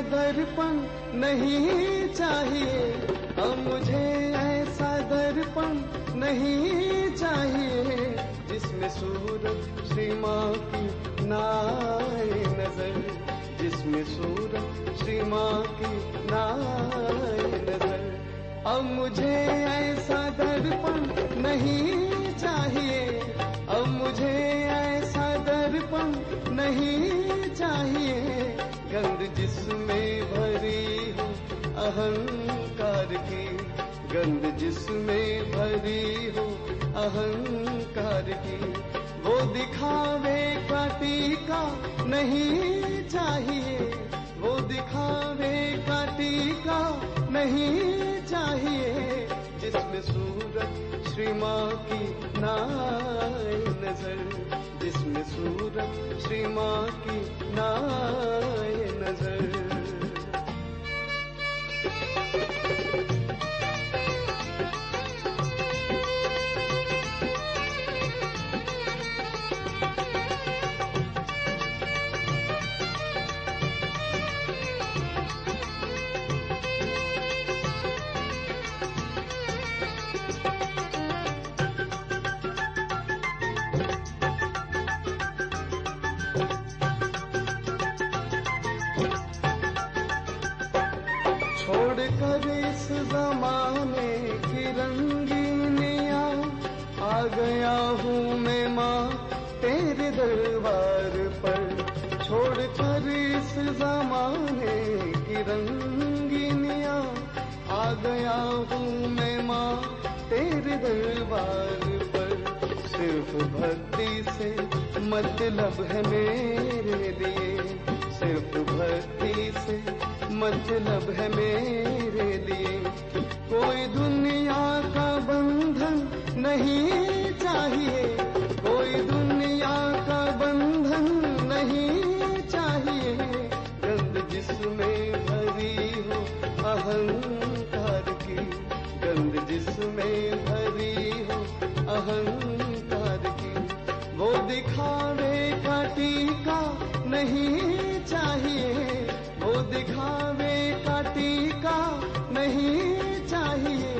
दर्पण नहीं चाहिए, अब मुझे ऐसा दर्पण नहीं चाहिए जिसमें सूरत श्री माँ की ना आए नजर, जिसमें सूरत श्री माँ की ना आए नजर। अब मुझे ऐसा दर्पण नहीं चाहिए, अब मुझे ऐसा दर्पण नहीं चाहिए, गंध जिसमें भरी हो अहंकार की, गंध जिसमें भरी हो अहंकार की। वो दिखावे का टीका नहीं चाहिए, वो दिखावे का टीका नहीं चाहिए जिसमें सूरत श्री माँ की ना आए नजर, जिसमें सूरत श्री माँ की ना आए नजर। छोड़कर इस जमाने की रंगीनियाँ आ गया हूँ मैं माँ तेरे दरबार पर। छोड़कर इस जमाने की रंगीनियाँ आ गया हूँ मैं माँ तेरे दरबार पर। सिर्फ भक्ति से मतलब है मेरे लिए, सिर्फ भक्ति से मतलब है मेरे लिए। कोई दुनिया का बंधन नहीं चाहिए, कोई दुनिया का बंधन नहीं चाहिए, गंध जिसमें भरी हो अहंकार की, गंध जिसमें भरी हो अहंकार की। वो दिखावे का टीका नहीं चाहिए, वो दिखावे का टीका नहीं चाहिए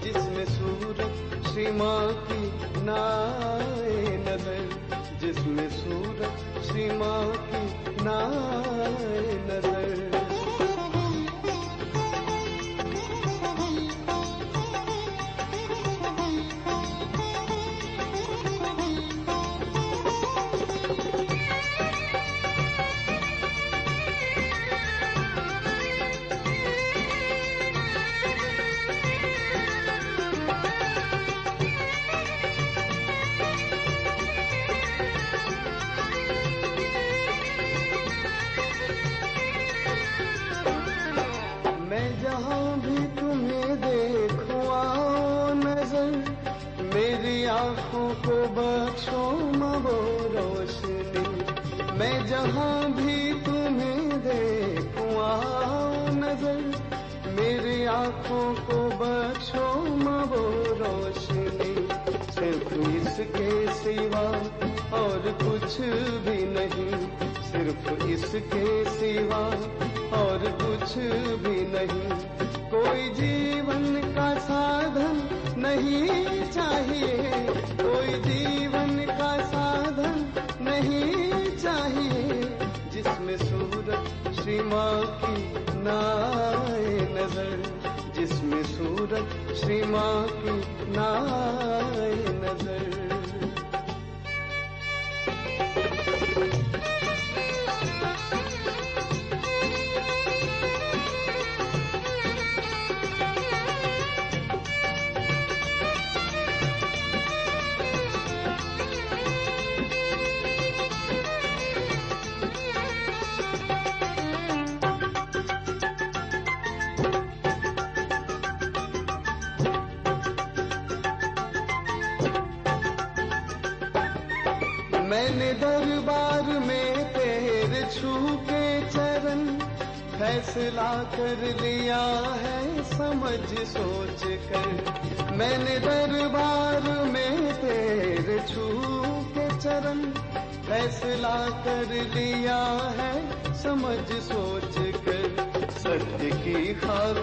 जिसमें सूरत श्री माँ की ना आए नजर, जिसमें सूरत श्री माँ की ना आए नजर। आँखों को बख्शो वो रोशनी, मैं जहाँ भी तुम्हें देखूं आओ नजर, मेरी आँखों को बख्शो वो रोशनी। सिर्फ इसके सिवा और कुछ भी नहीं, सिर्फ इसके सिवा और कुछ भी नहीं। कोई जीवन का साधन नहीं चाहिए, कोई जीवन का साधन नहीं चाहिए जिसमें सूरत श्री माँ की ना आए नजर, जिसमें सूरत श्री माँ की ना आए नजर। मैंने दरबार में तेरे छू के चरण फैसला कर लिया है समझ सोच कर। मैंने दरबार में तेरे छू के चरण फैसला कर लिया है समझ सोच कर। सत्य की खाक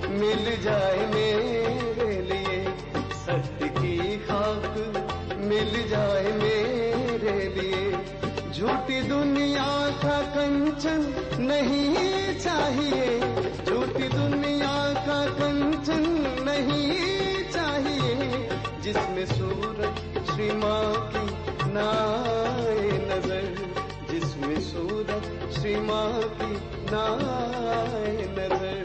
मिल जाए मेरे लिए, सत्य की खाक मिल जाए मेरे लिए। झूठी दुनिया का कंचन नहीं चाहिए, झूठी दुनिया का कंचन नहीं चाहिए, जिसमें सूरत श्री माँ की ना आए नजर, जिसमें सूरत श्री माँ की ना आए नजर।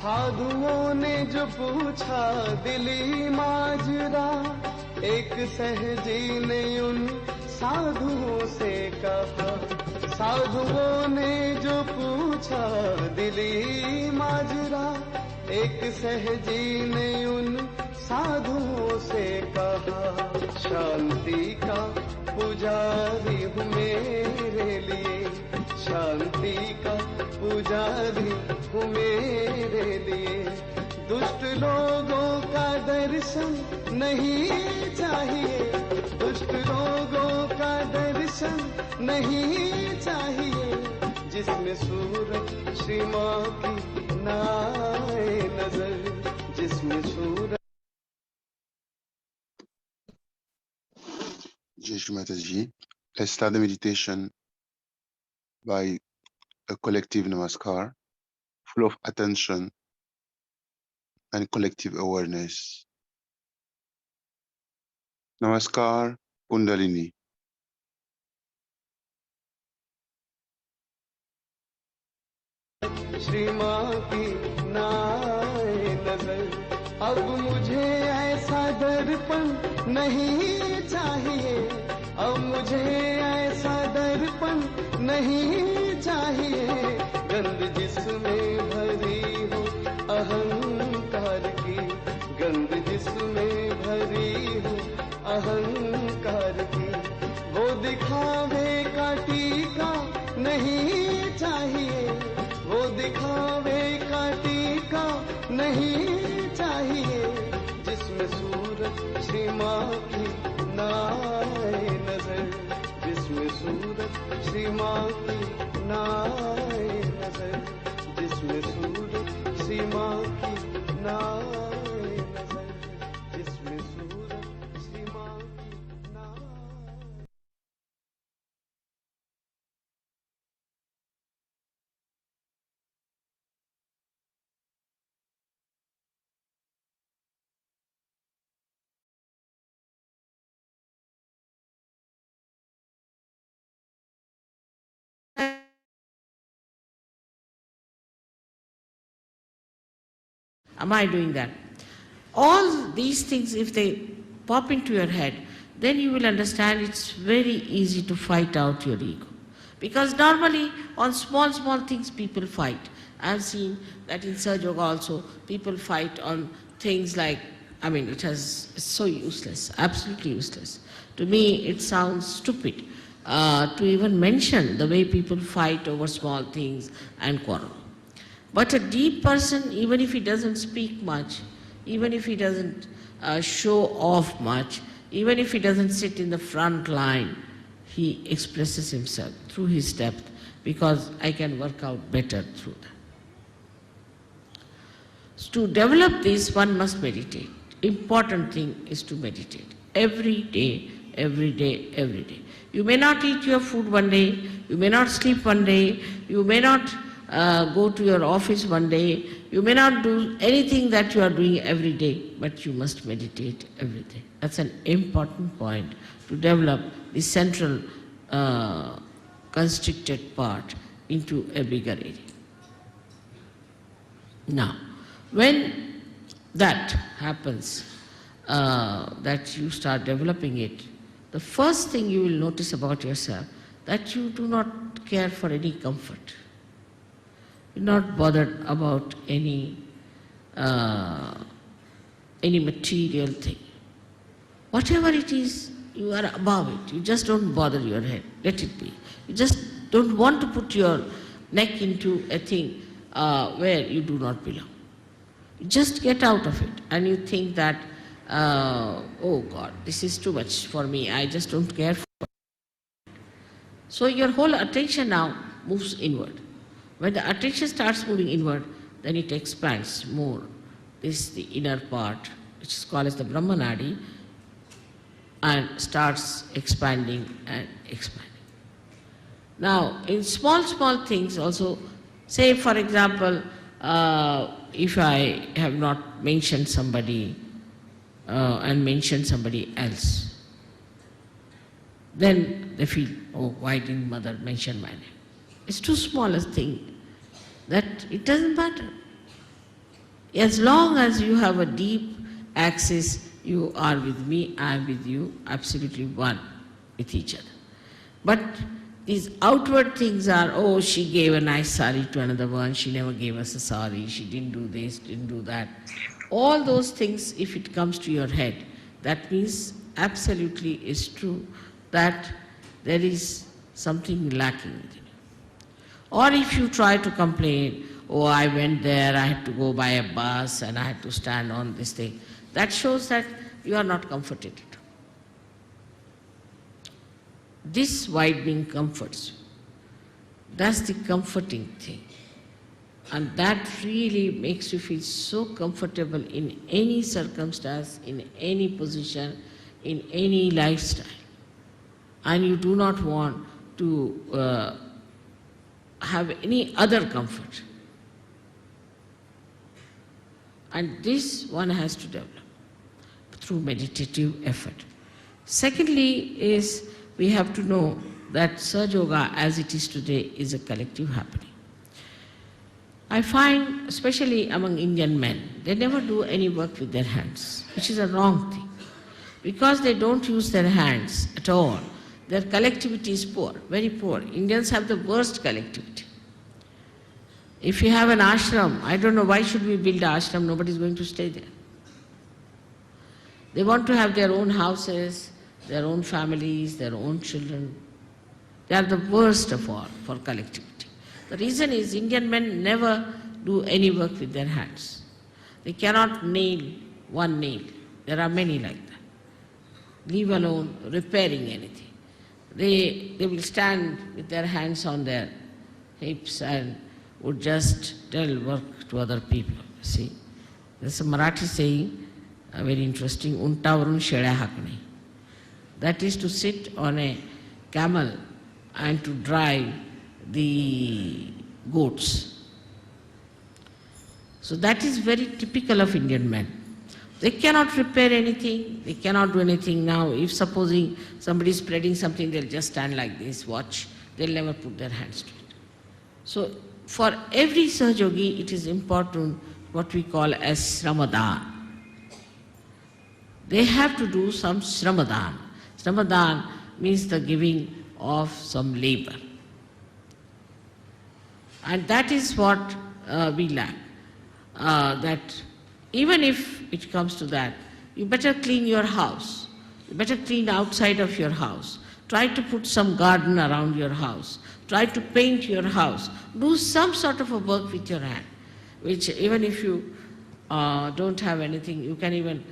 साधुओं ने जो पूछा दिली माजरा, एक सहजी ने उन साधुओं से कहा। साधुओं ने जो पूछा दिली माजरा, एक सहजी ने उन साधुओं से कहा। शांति का पुजारी हूँ मेरे लिए, शांति का पुजारी हूँ मेरे लिए। दुष्ट लोगों का दर्शन नहीं चाहिए, दुष्ट लोगों का दर्शन नहीं चाहिए, जिसमें सूरत श्री माँ की ना आए नजर, जिसमें सूरत। Jai Shri Mataji. Let's start the meditation by a collective namaskar, full of attention and collective awareness. Namaskar, Kundalini. Shri माँ की ना आए नजर, अब मुझे ऐसा दर्पण नहीं चाहिए, अब मुझे ऐसा दर्पण नहीं चाहिए, गंध जिसमें भरी हो अहंकार की, गंध जिसमें भरी हो अहंकार की। वो दिखावे का टीका नहीं चाहिए, वो दिखावे का टीका नहीं चाहिए, जिसमें सूरत श्री माँ की ना आए नजर, जिसमें सूरत श्री माँ की ना आए नजर, जिसमें सूरत श्री माँ की ना आए नजर, जिसमें सूरत श्री माँ की ना आए। Am I doing that? All these things, if they pop into your head, then you will understand it's very easy to fight out your ego. Because normally on small, small things people fight. I've seen that in Sahaja Yoga also, people fight on things like, it's so useless, absolutely useless. To me, it sounds stupid to even mention the way people fight over small things and quarrel. But a deep person, even if he doesn't speak much, even if he doesn't show off much, even if he doesn't sit in the front line, he expresses himself through his depth, because I can work out better through that. So to develop this, one must meditate. Important thing is to meditate. Every day, every day, every day. You may not eat your food one day, you may not sleep one day, you may not go to your office one day, you may not do anything that you are doing every day, but you must meditate every day. That's an important point to develop the central constricted part into a bigger area. Now, when that happens, that you start developing it, the first thing you will notice about yourself, that you do not care for any comfort. You're not bothered about any material thing. Whatever it is, you are above it. You just don't bother your head. Let it be. You just don't want to put your neck into a thing where you do not belong. You just get out of it and you think that, oh God, this is too much for me. I just don't care for it. So your whole attention now moves inward. When the attention starts moving inward, then it expands more. This is the inner part, which is called as the Brahmanadi, and starts expanding and expanding. Now, in small things also, say for example, if I have not mentioned somebody and mentioned somebody else, then they feel, oh, why didn't mother mention my name? It's too small a thing that it doesn't matter. As long as you have a deep axis, you are with me, I am with you, absolutely one with each other. But these outward things are, oh, she gave a nice sari to another one, she never gave us a sari, she didn't do this, didn't do that. All those things, if it comes to your head, that means absolutely is true that there is something lacking within you. Or if you try to complain, oh, I went there, I had to go by a bus and I had to stand on this thing, that shows that you are not comforted. This widening comforts you. That's the comforting thing. And that really makes you feel so comfortable in any circumstance, in any position, in any lifestyle. And you do not want to have any other comfort. And this one has to develop through meditative effort. Secondly is, we have to know that Sahaja Yoga as it is today is a collective happening. I find, especially among Indian men, they never do any work with their hands, which is a wrong thing. Because they don't use their hands at all, their collectivity is poor, very poor. Indians have the worst collectivity. If you have an ashram, I don't know why should we build an ashram, nobody is going to stay there. They want to have their own houses, their own families, their own children. They are the worst of all for collectivity. The reason is Indian men never do any work with their hands. They cannot nail one nail. There are many like that. Leave alone repairing anything. They will stand with their hands on their hips and would just tell work to other people. See, there's a Marathi saying, very interesting, untavarun shedya hakne. That is to sit on a camel and to drive the goats. So that is very typical of Indian men. They cannot repair anything, they cannot do anything now. If supposing somebody is spreading something, they'll just stand like this, watch. They'll never put their hands to it. So for every Sahaja Yogi, it is important what we call as Sramadan. They have to do some Sramadan. Sramadan means the giving of some labor. And that is what we lack. That even if it comes to that, you better clean your house. You better clean outside of your house. Try to put some garden around your house. Try to paint your house. Do some sort of a work with your hand, which even if you don't have anything, you can even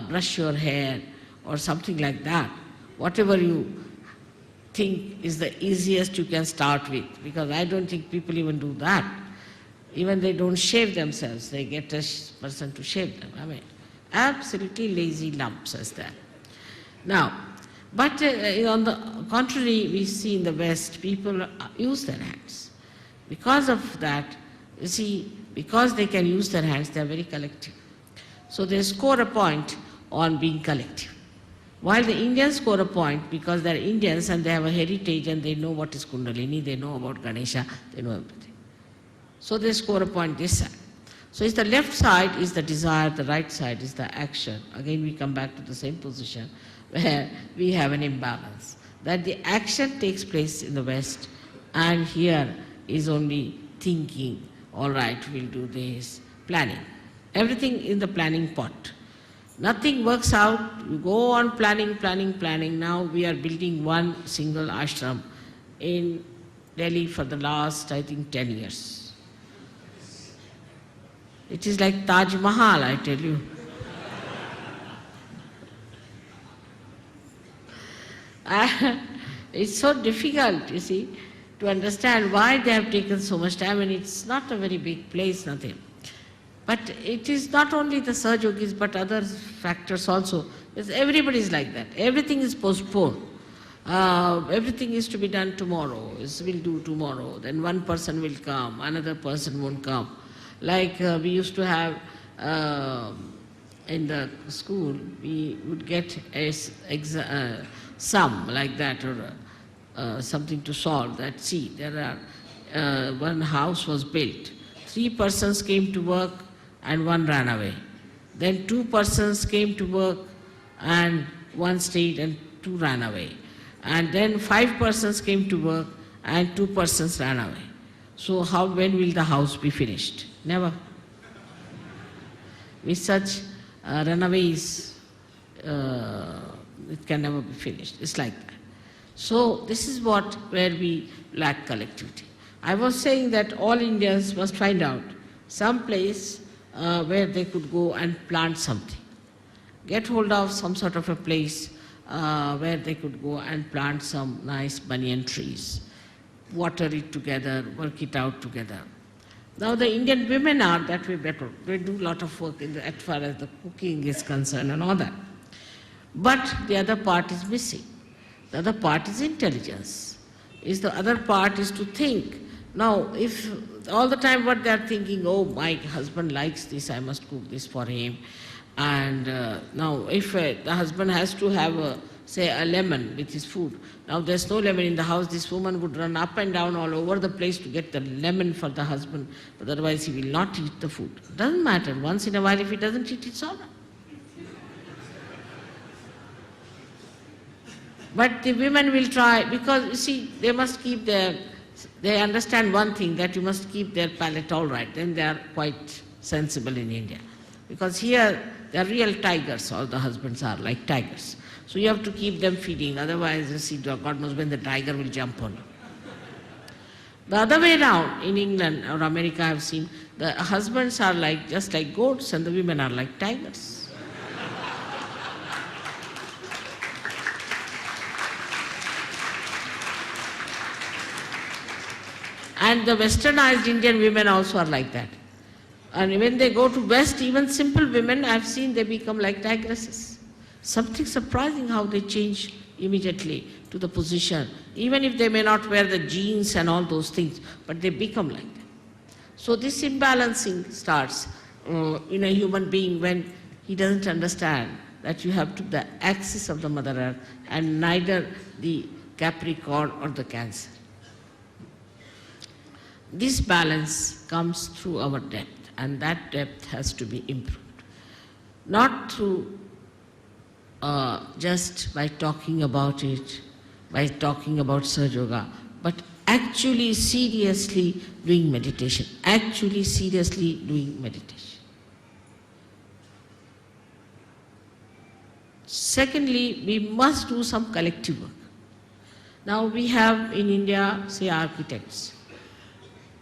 brush your hair or something like that. Whatever you think is the easiest you can start with, because I don't think people even do that. Even they don't shave themselves, they get a person to shave them. I mean, absolutely lazy lumps as that. Now, but on the contrary, we see in the West, people use their hands. Because of that, you see, because they can use their hands, they are very collective. So they score a point on being collective. While the Indians score a point because they are Indians and they have a heritage and they know what is Kundalini, they know about Ganesha, they know everything. So they score a point this side. So it's the left side is the desire, the right side is the action. Again we come back to the same position where we have an imbalance. That the action takes place in the West and here is only thinking all right, we'll do this, planning. Everything in the planning pot. Nothing works out, you go on planning, planning, planning. Now we are building one single ashram in Delhi for the last, I think, 10 years. It is like Taj Mahal, I tell you. It's so difficult, you see, to understand why they have taken so much time, and it's not a very big place, nothing. But it is not only the Sahajogis, but other factors also. Because everybody is like that. Everything is postponed. Everything is to be done tomorrow. We'll do tomorrow. Then one person will come, another person won't come. Like we used to have in the school, we would get a sum like that, or something to solve. That see, there are one house was built. 3 persons came to work and 1 ran away. Then 2 persons came to work and 1 stayed and 2 ran away. And then 5 persons came to work and 2 persons ran away. So when will the house be finished? Never. With such runaways, it can never be finished. It's like that. So this is where we lack collectivity. I was saying that all Indians must find out some place where they could go and plant something. Get hold of some sort of a place where they could go and plant some nice banyan trees, water it together, work it out together. Now the Indian women are that way better. They do a lot of work as far as the cooking is concerned and all that. But the other part is missing. The other part is intelligence. The other part is to think. Now, if all the time what they are thinking, oh, my husband likes this, I must cook this for him. And now, if the husband has to have, say, a lemon with his food. Now, there's no lemon in the house. This woman would run up and down all over the place to get the lemon for the husband. But otherwise, he will not eat the food. Doesn't matter. Once in a while, if he doesn't eat, it's all right. But the women will try, because, you see, they must keep they understand one thing, that you must keep their palate all right. Then they are quite sensible in India. Because here, they are real tigers. All the husbands are like tigers. So you have to keep them feeding. Otherwise, you see, God knows when the tiger will jump on you. The other way around, in England or America, I have seen, the husbands are just like goats and the women are like tigers. And the westernized Indian women also are like that. And when they go to West, even simple women, I've seen they become like tigresses. Something surprising how they change immediately to the position, even if they may not wear the jeans and all those things, but they become like that. So this imbalancing starts in a human being when he doesn't understand that you have to the axis of the Mother Earth and neither the Capricorn or the Cancer. This balance comes through our depth, and that depth has to be improved. Not through just by talking about it, by talking about Sahaja Yoga, but actually seriously doing meditation. Actually seriously doing meditation. Secondly, we must do some collective work. Now we have in India, say, architects.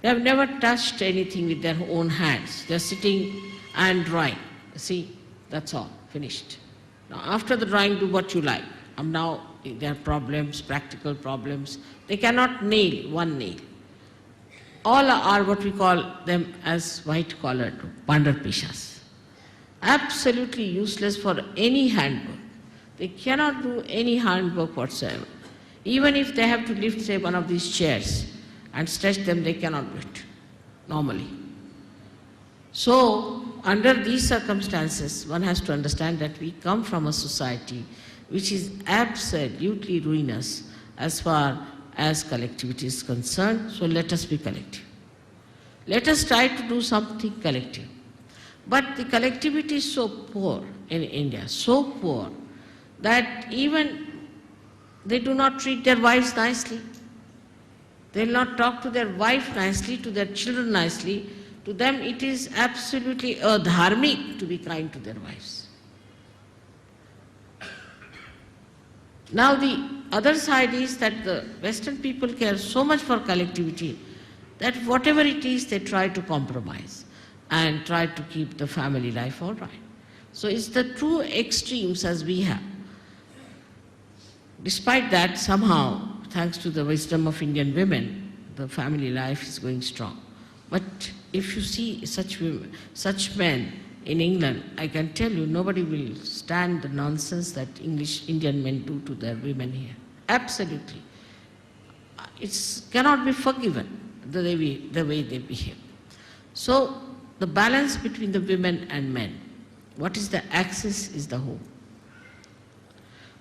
They have never touched anything with their own hands. They are sitting and drawing. See, that's all, finished. Now after the drawing, do what you like. Now there are problems, practical problems. They cannot nail one nail. All are what we call them as white-collared pandar-pishas. Absolutely useless for any handwork. They cannot do any handwork whatsoever. Even if they have to lift, say, one of these chairs and stretch them, they cannot do it, normally. So, under these circumstances, one has to understand that we come from a society which is absolutely ruinous as far as collectivity is concerned, so let us be collective. Let us try to do something collective. But the collectivity is so poor in India, so poor, that even they do not treat their wives nicely. They will not talk to their wife nicely, to their children nicely, To them it is absolutely dharmic to be kind to their wives. Now the other side is that the Western people care so much for collectivity that whatever it is they try to compromise and try to keep the family life all right. So it's the two extremes as we have. Despite that, somehow, thanks to the wisdom of Indian women, the family life is going strong. But if you see such women, such men in England, I can tell you nobody will stand the nonsense that Indian men do to their women here. Absolutely. It cannot be forgiven the way they behave. So the balance between the women and men, what is the axis is the home.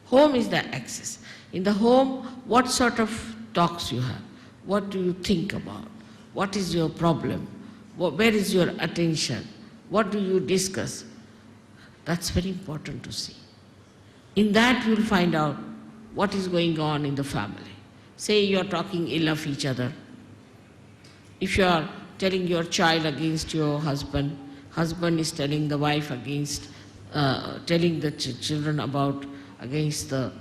Home is the axis. In the home, what sort of talks you have? What do you think about? What is your problem? Where is your attention? What do you discuss? That's very important to see. In that you will find out what is going on in the family. Say you are talking ill of each other. If you are telling your child against your husband, husband is telling the wife against, telling the children about against the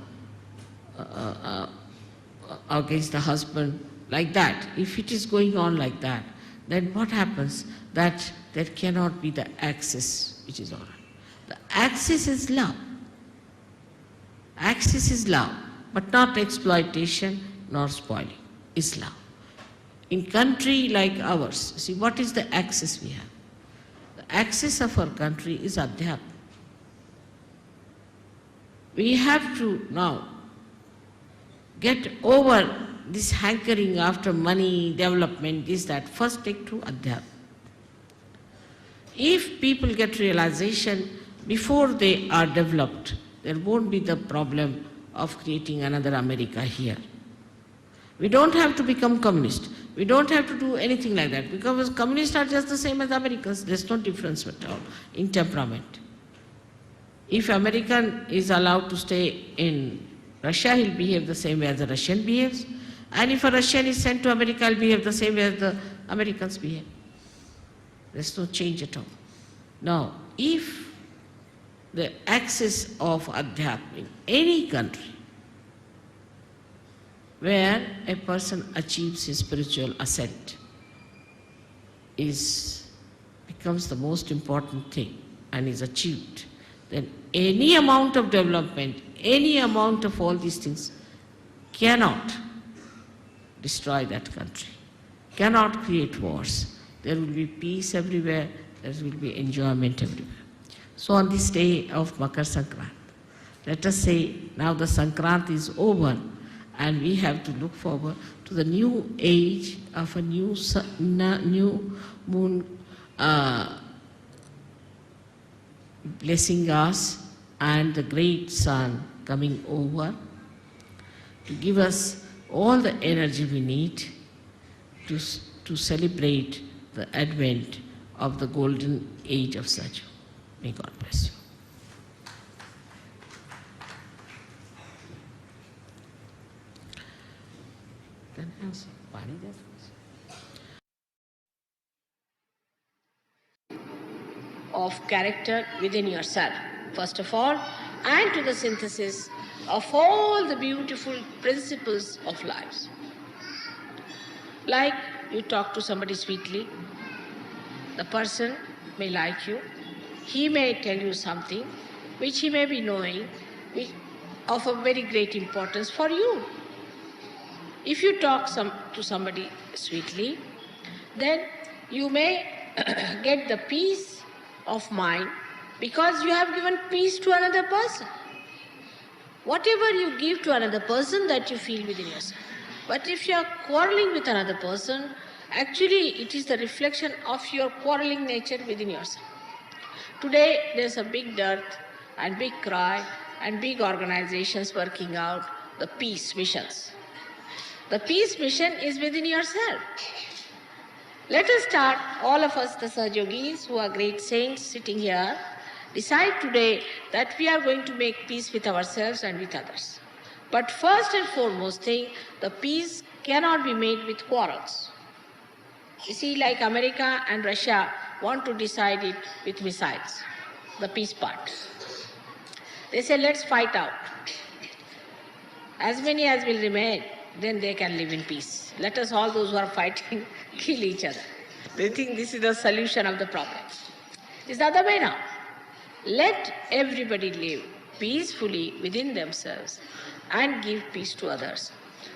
husband, like that. If it is going on like that, then what happens? That there cannot be the axis which is all right. The axis is love. Axis is love, but not exploitation nor spoiling. Is love. In country like ours, see what is the axis we have? The axis of our country is Adhyatma. We have to now get over this hankering after money, development, this, that. First take to Adhyatma. If people get realization before they are developed, there won't be the problem of creating another America here. We don't have to become communist. We don't have to do anything like that, because communists are just the same as Americans. There's no difference at all in temperament. If American is allowed to stay in Russia, he'll behave the same way as the Russian behaves. And if a Russian is sent to America, he'll behave the same way as the Americans behave. There's no change at all. Now, if the axis of Adhyatma in any country where a person achieves his spiritual ascent becomes the most important thing and is achieved, then any amount of development, any amount of all these things cannot destroy that country, cannot create wars. There will be peace everywhere, there will be enjoyment everywhere. So on this day of Makar Sankranti, let us say now the Sankranti is over and we have to look forward to the new age of a new moon blessing us and the great sun coming over to give us all the energy we need to celebrate the advent of the golden age of Sahaja. May God bless you. Can I have some pani there, please? Of character within yourself, first of all, and to the synthesis of all the beautiful principles of life. Like you talk to somebody sweetly, the person may like you, he may tell you something which he may be knowing of a very great importance for you. If you talk to somebody sweetly, then you may get the peace of mind because you have given peace to another person. Whatever you give to another person, that you feel within yourself. But if you are quarreling with another person, actually it is the reflection of your quarreling nature within yourself. Today there is a big dearth and big cry and big organizations working out the peace missions. The peace mission is within yourself. Let us start, all of us, the Sahajogis, who are great saints sitting here, decide today that we are going to make peace with ourselves and with others. But first and foremost thing, the peace cannot be made with quarrels. You see, like America and Russia want to decide it with missiles, the peace part. They say, let's fight out. As many as will remain, then they can live in peace. Let us, all those who are fighting, kill each other. They think this is the solution of the problem. It's the other way now. Let everybody live peacefully within themselves and give peace to others,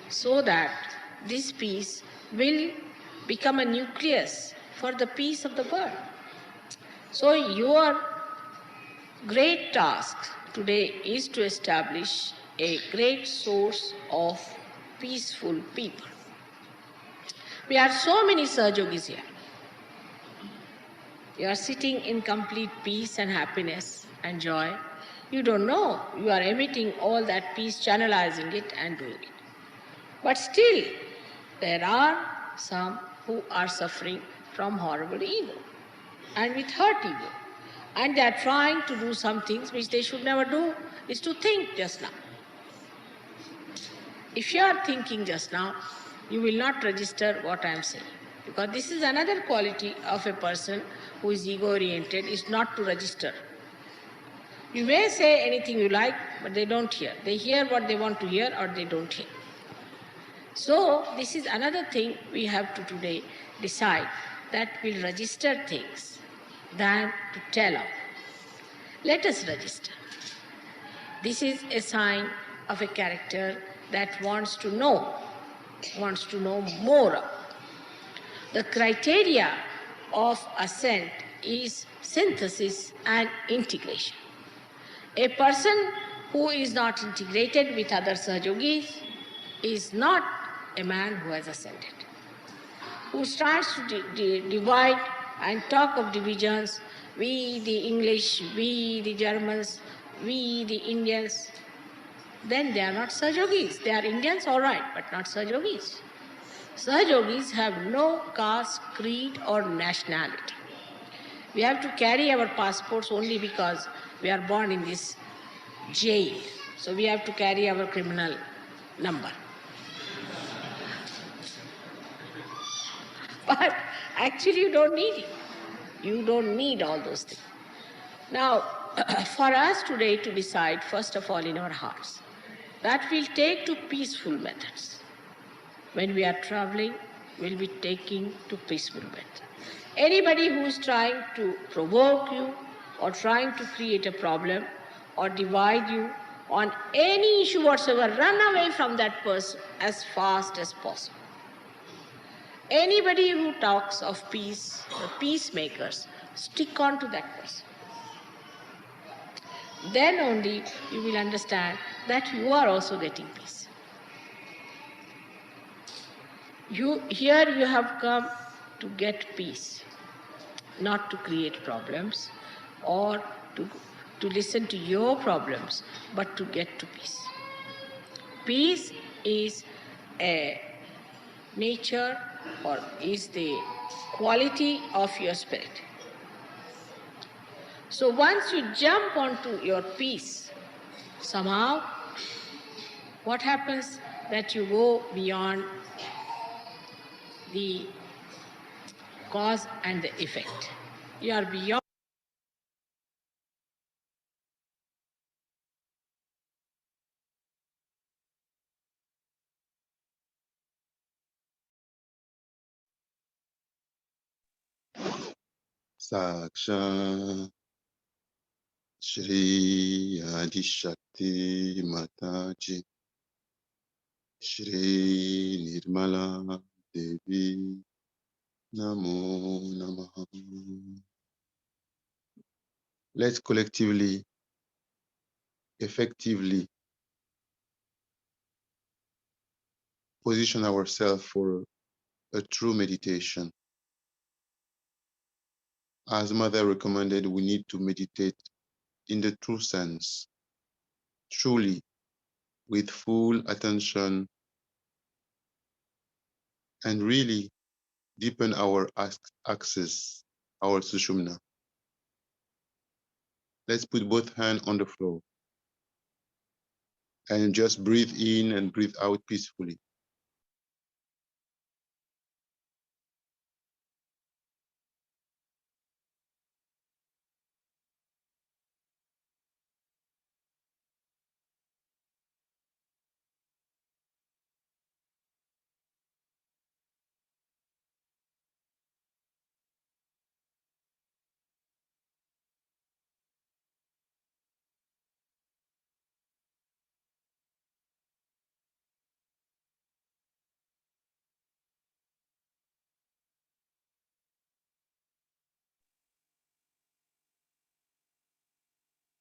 so that this peace will become a nucleus for the peace of the world. So your great task today is to establish a great source of peaceful people. We are so many Sahajogis here. You are sitting in complete peace and happiness and joy. You don't know. You are emitting all that peace, channelizing it and doing it. But still, there are some who are suffering from horrible ego and with hurt ego. And they are trying to do some things which they should never do, is to think just now. If you are thinking just now, you will not register what I am saying. Because this is another quality of a person who is ego-oriented, is not to register. You may say anything you like, but they don't hear. They hear what they want to hear or they don't hear. So this is another thing we have to today decide, that we'll register things than to tell of. Let us register. This is a sign of a character that wants to know more. The criteria of ascent is synthesis and integration. A person who is not integrated with other Sahajogis is not a man who has ascended. Who starts to divide and talk of divisions, we the English, we the Germans, we the Indians, then they are not Sahajogis. They are Indians, all right, but not Sahajogis. Sahajogis have no caste, creed or nationality. We have to carry our passports only because we are born in this jail. So we have to carry our criminal number. But actually you don't need it. You don't need all those things. Now, for us today to decide, first of all, in our hearts, that we'll take to peaceful methods. When we are traveling, we'll be taking to peaceful methods. Anybody who is trying to provoke you or trying to create a problem or divide you on any issue whatsoever, run away from that person as fast as possible. Anybody who talks of peace, the peacemakers, stick on to that person. Then only you will understand that you are also getting peace. Here you have come to get peace, not to create problems or to listen to your problems, but to get to peace. Peace is a nature or is the quality of your spirit. So once you jump onto your peace, somehow what happens that you go beyond the cause and the effect. You are beyond. Sahaja, Shri Adi Shakti Mataji, Shri Nirmala Devi, Namo Namaha. Let's collectively, effectively position ourselves for a true meditation. As Mother recommended, we need to meditate in the true sense, truly, with full attention, and really deepen our access, our sushumna. Let's put both hands on the floor and just breathe in and breathe out peacefully.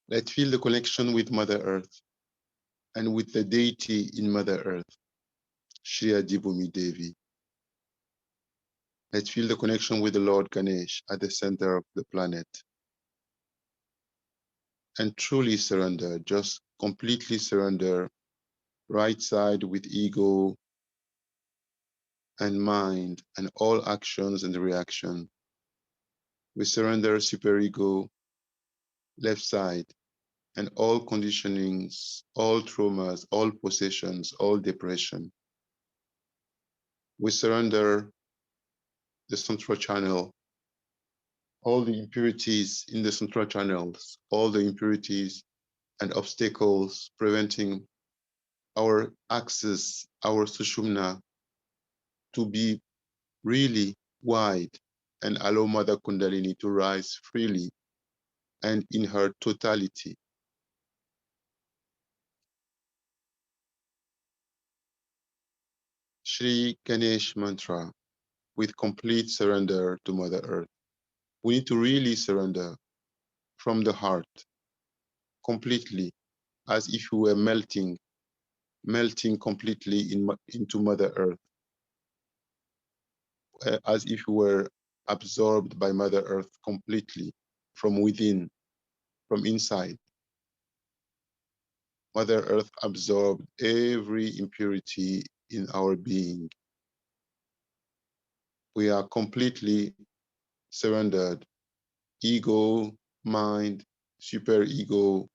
Let's feel the connection with Mother Earth and with the deity in Mother Earth, Shri Adibhumi Devi. Let's feel the connection with the Lord Ganesh at the center of the planet. And truly surrender, just completely surrender, right side with ego and mind and all actions and reaction. We surrender superego, left side, and all conditionings, all traumas, all possessions, all depression. We surrender the central channel, all the impurities in the central channels, all the impurities and obstacles preventing our access, our sushumna to be really wide and allow Mother Kundalini to rise freely and in her totality. Shri Ganesh mantra with complete surrender to Mother Earth. We need to really surrender from the heart, completely, as if we were melting completely into Mother Earth, as if we were absorbed by Mother Earth completely from within, from inside. Mother Earth absorbed every impurity in our being. We are completely surrendered. Ego, mind, superego,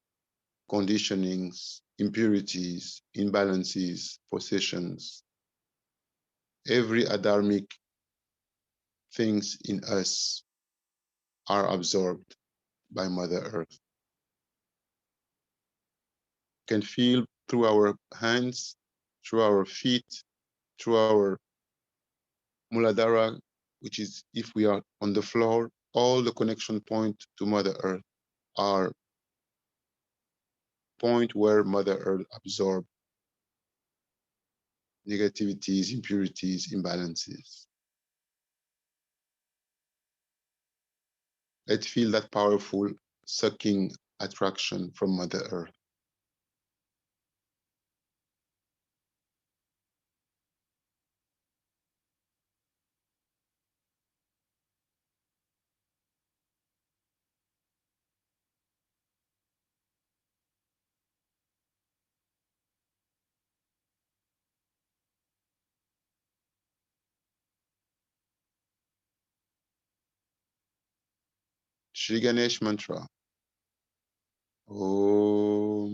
conditionings, impurities, imbalances, possessions, every adharmic things in us are absorbed by Mother Earth. Can feel through our hands, through our feet, through our Muladhara, which is if we are on the floor, all the connection point to Mother Earth are point where Mother Earth absorbs negativities, impurities, imbalances. Let's feel that powerful sucking attraction from Mother Earth. Shri Ganesh mantra. Om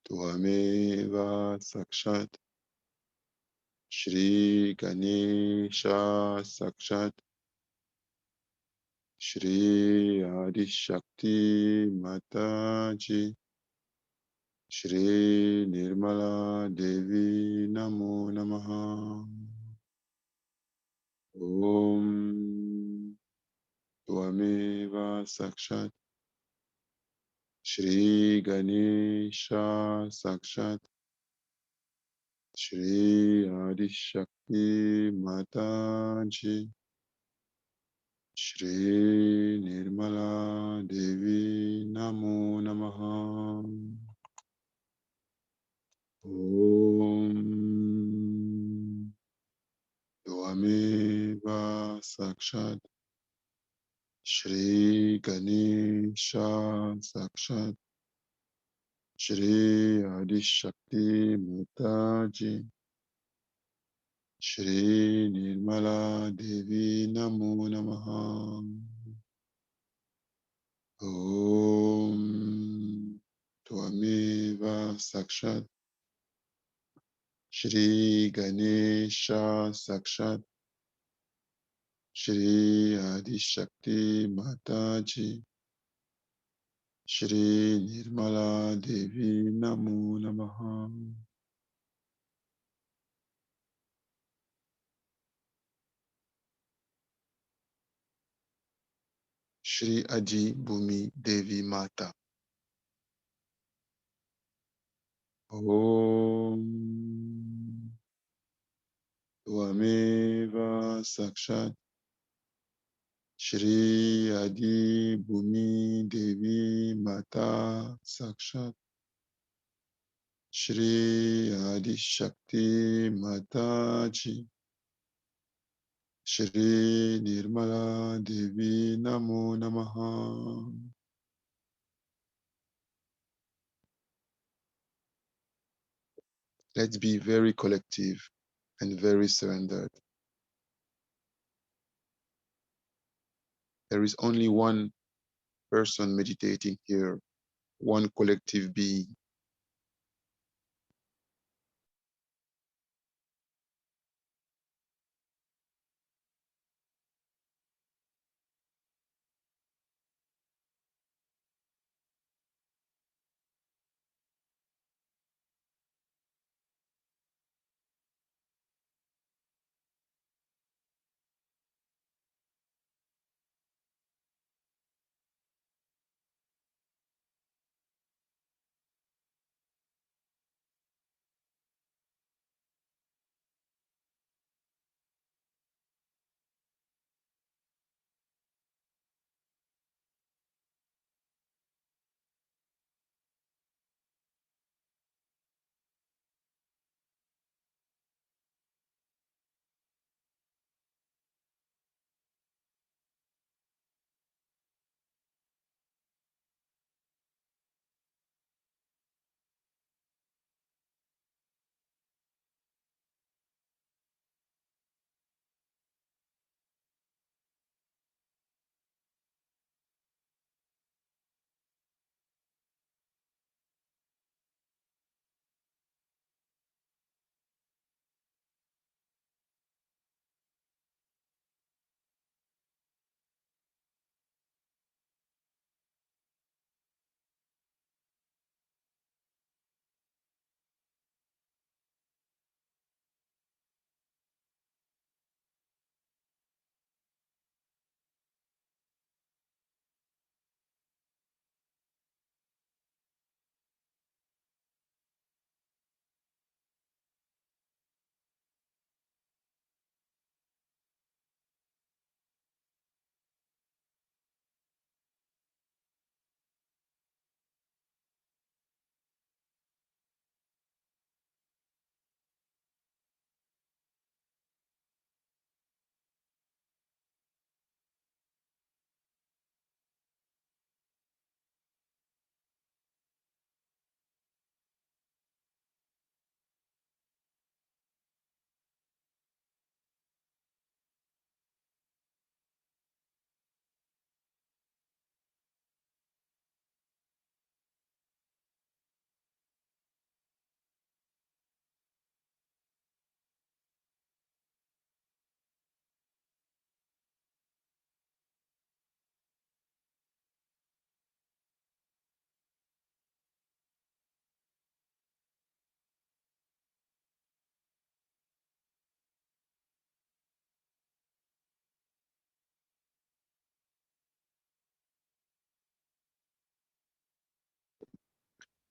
Tvameva Sakshat Shri Ganesha Sakshat Shri Adi Shakti Mataji Shri Nirmala Devi Namo Namaha. Om Tvameva Sakshat Shri Ganesha Sakshat Shri Adi Shakti Mataji Shri Nirmala Devi Namo Namaha. Om Tvameva Sakshat Shri Ganesha Sakshat Shri Adi Shakti Mataji Shri Nirmala Devi Namo Namaha. Om Tvameva Sakshat Shri Ganesha Sakshat Shri Adi Shakti Mataji Shri Nirmala Devi Namo Namaha. Shri Adibhumi Devi Mata. Om Tvameva Sakshat Shri Adi Bhumi Devi Mata Sakshat Shri Adi Shakti Mataji Shri Nirmala Devi Namo Namaha. Let's be very collective and very surrendered. There is only one person meditating here, one collective being.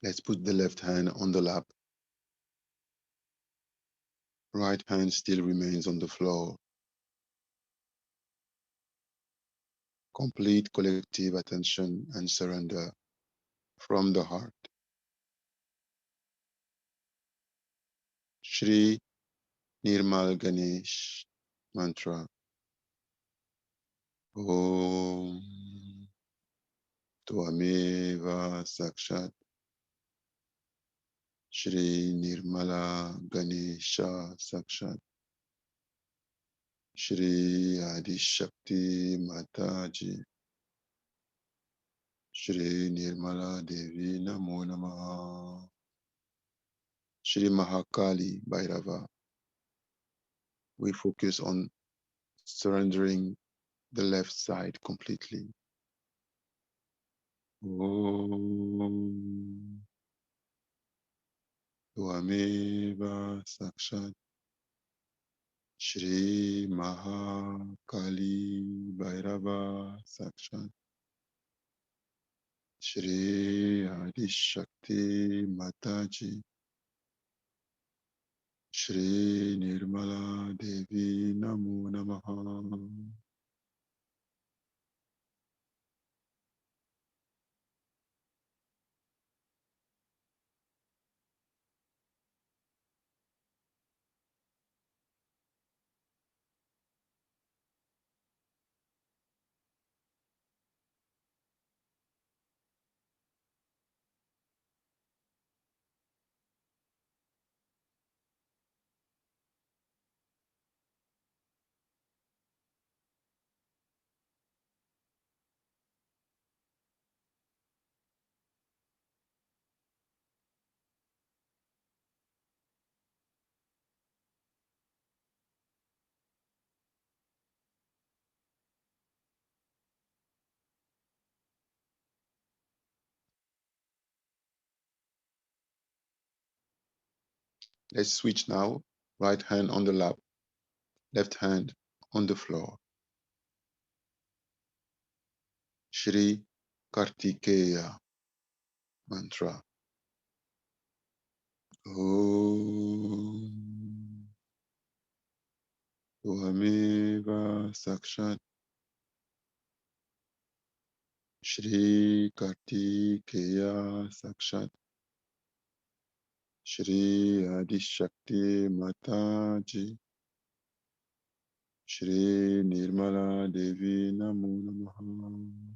Let's put the left hand on the lap. Right hand still remains on the floor. Complete collective attention and surrender from the heart. Shri Nirmal Ganesh mantra. Om Tvameva Sakshat Shri Nirmala Ganesha Sakshat Shri Adi Shakti Mataji Shri Nirmala Devi Namo Namaha Shri Mahakali Bhairava. We focus on surrendering the left side completely. Om Tvameva Sakshat Shri Mahakali Bhairava Sakshat Shri Adi Shakti Mataji Shri Nirmala Devi Namo Namaha Let's switch now. Right hand on the lap, left hand on the floor. Shri Kartikeya mantra. Om Tvameva Sakshat Shri Kartikeya Sakshat Shri Adishakti Mataji Shri Nirmala Devi Namo Namaha.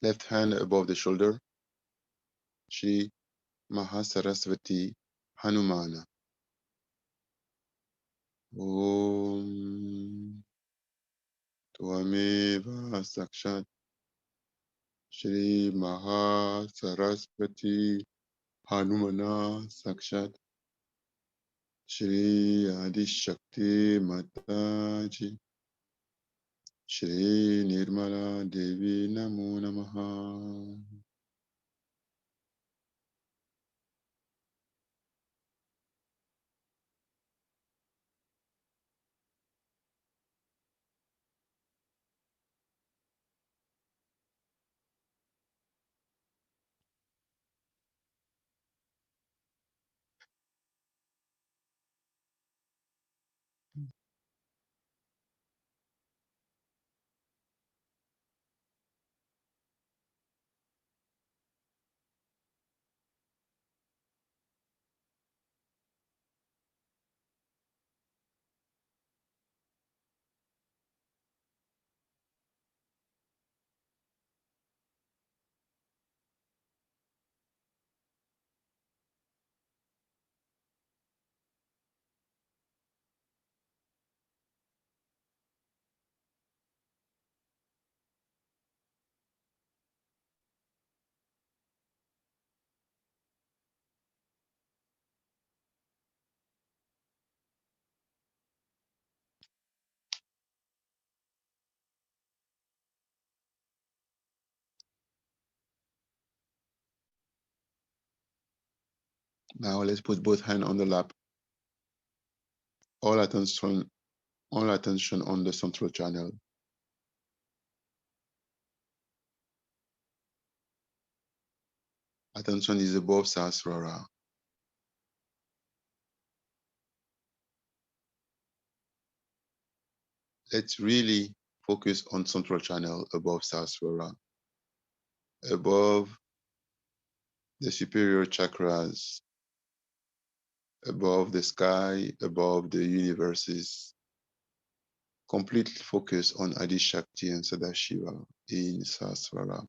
Left hand above the shoulder. Shri Mahasaraswati Hanumana. Om Tvameva Sakshat Shri Mahasaraswati Hanumana Sakshat Shri Adishakti Mataji Shri Nirmala Devi Namo Namaha. Now let's put both hands on the lap. All attention on the central channel. Attention is above Sahasrara. Let's really focus on central channel above Sahasrara, above the superior chakras, above the sky, above the universes. Completely focus on Adi Shakti and Sadashiva in Sahasrara,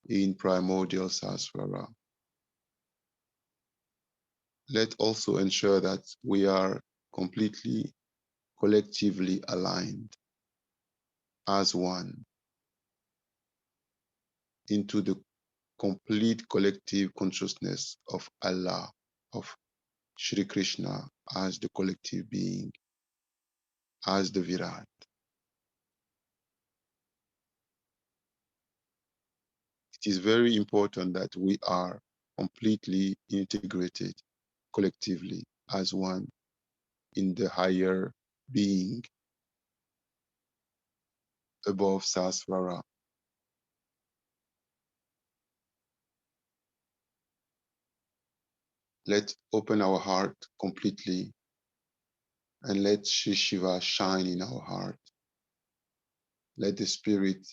in primordial Sahasrara. Let's also ensure that we are completely collectively aligned as one into the complete collective consciousness of Allah, of Shri Krishna as the collective being, as the Virat. It is very important that we are completely integrated collectively as one in the higher being, above Sasvara. Let's open our heart completely and let Shri Shiva shine in our heart. Let the spirit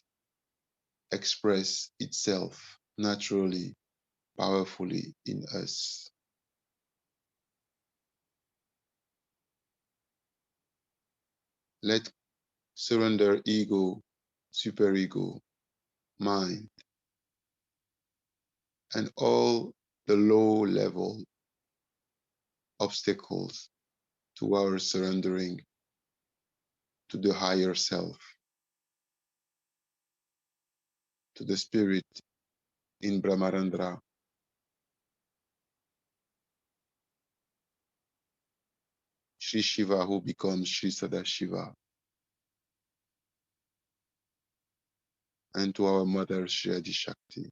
express itself naturally, powerfully in us. Let surrender ego, superego, mind, and all the low level obstacles to our surrendering to the higher self, to the spirit in Brahmarandra, Shri Shiva who becomes Shri Sadashiva, and to our mother Shri Adi Shakti.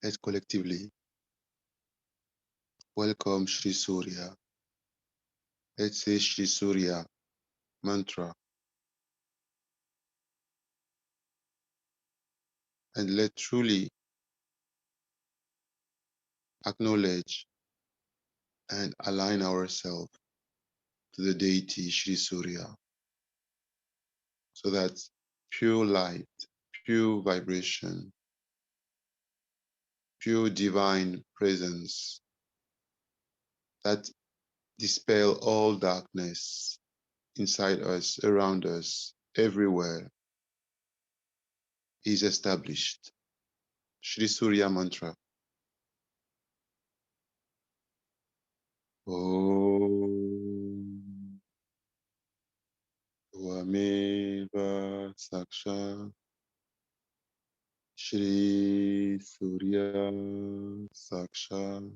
Let's collectively welcome Shri Surya. Let's say Shri Surya mantra and let truly acknowledge and align ourselves to the deity Shri Surya, so that pure light, pure vibration, pure divine presence that dispel all darkness inside us, around us, everywhere is established. Shri Surya mantra. Om Tvameva Saksha Shri Surya Saksha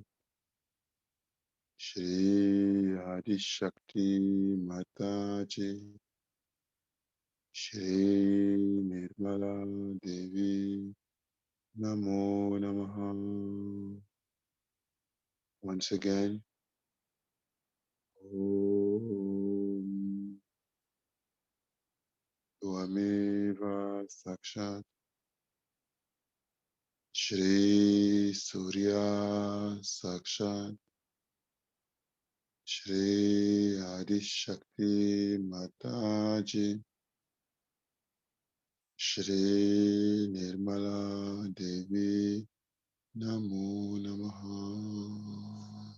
Shri Adi Shakti Mataji Shri Nirmala Devi Namo Namaha. Once again, Om Tvameva Sakshat Shri Surya Sakshat Shri Adi Shakti Mataji Shri Nirmala Devi Namo Namaha.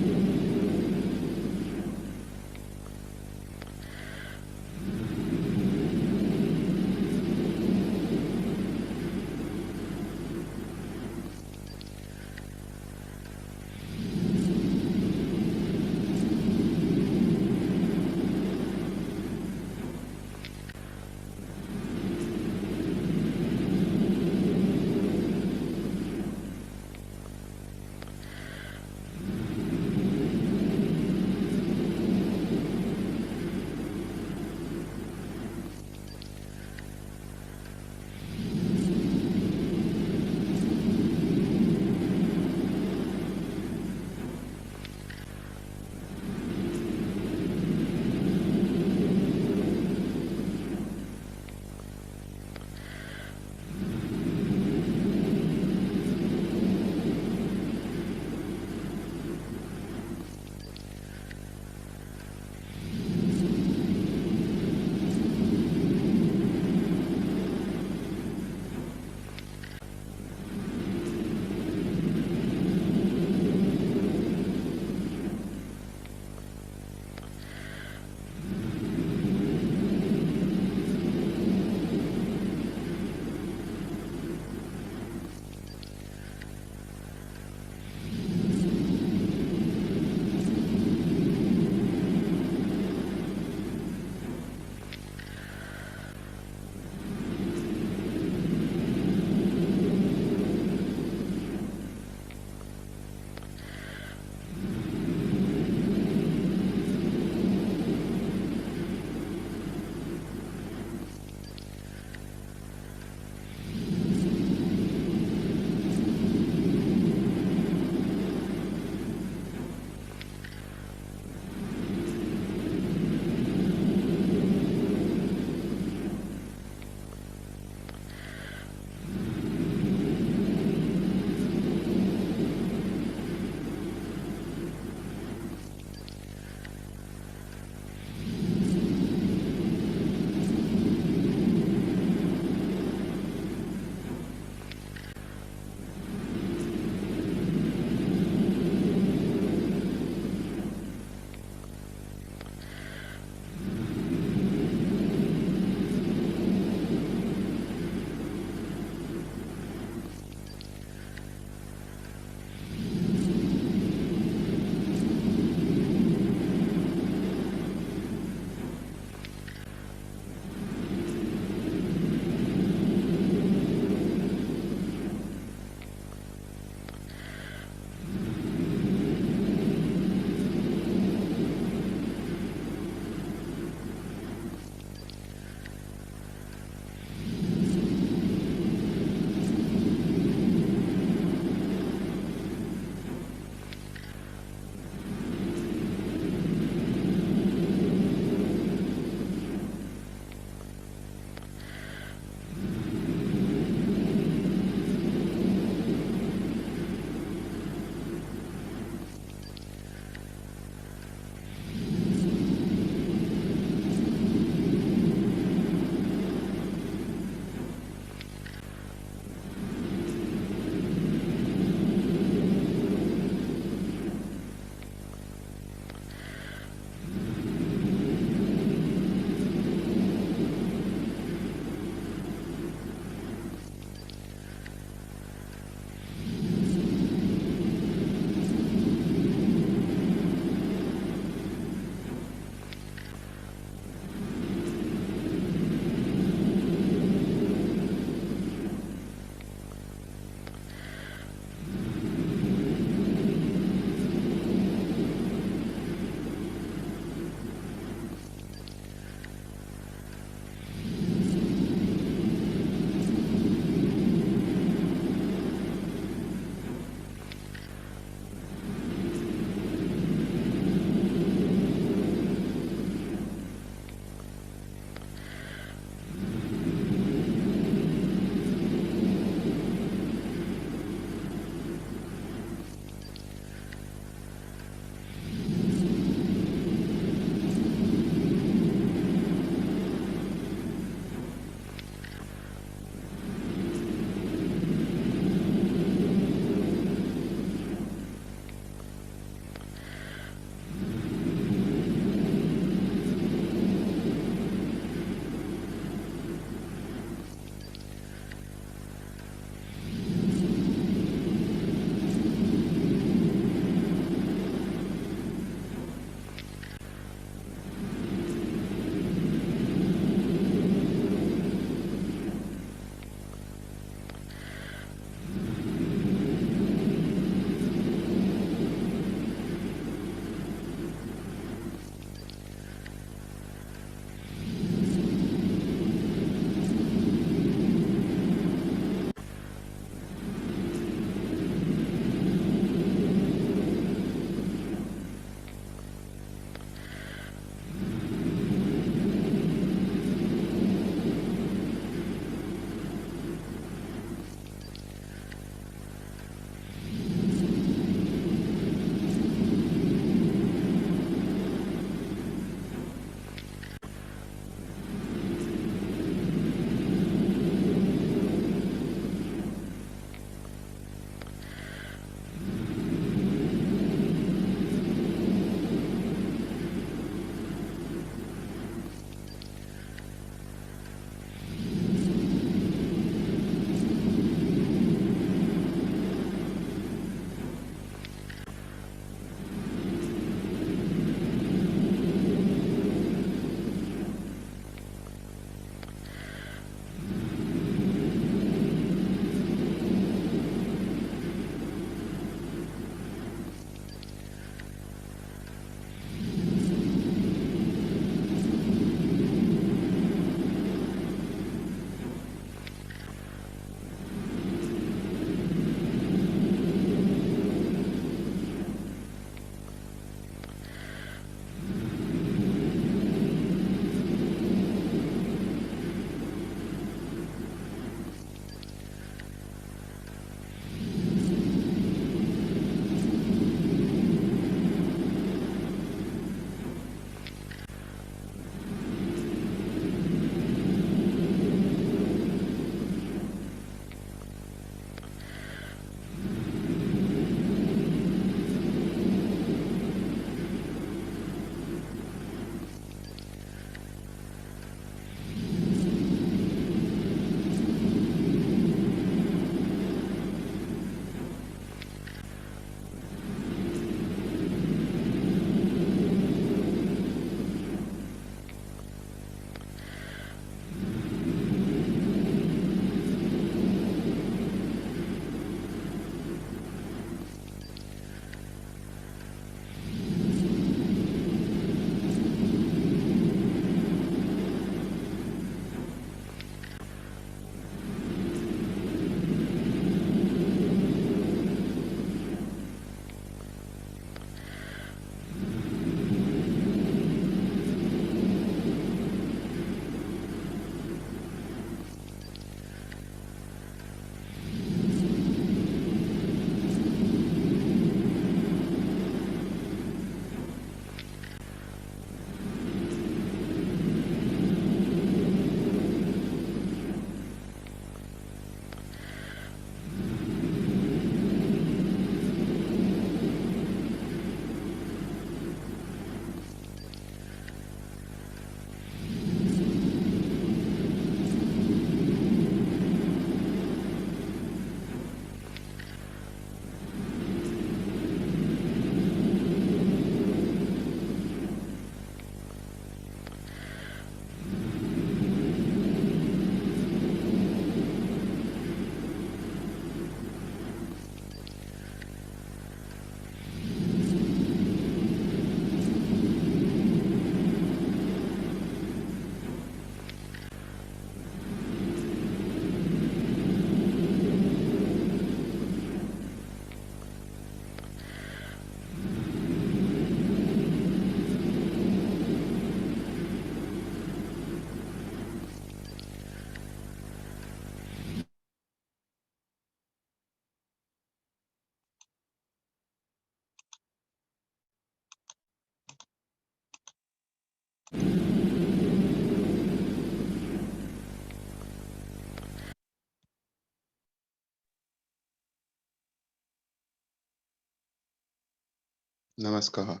Namaskara.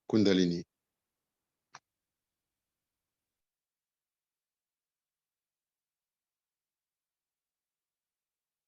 Kundalini.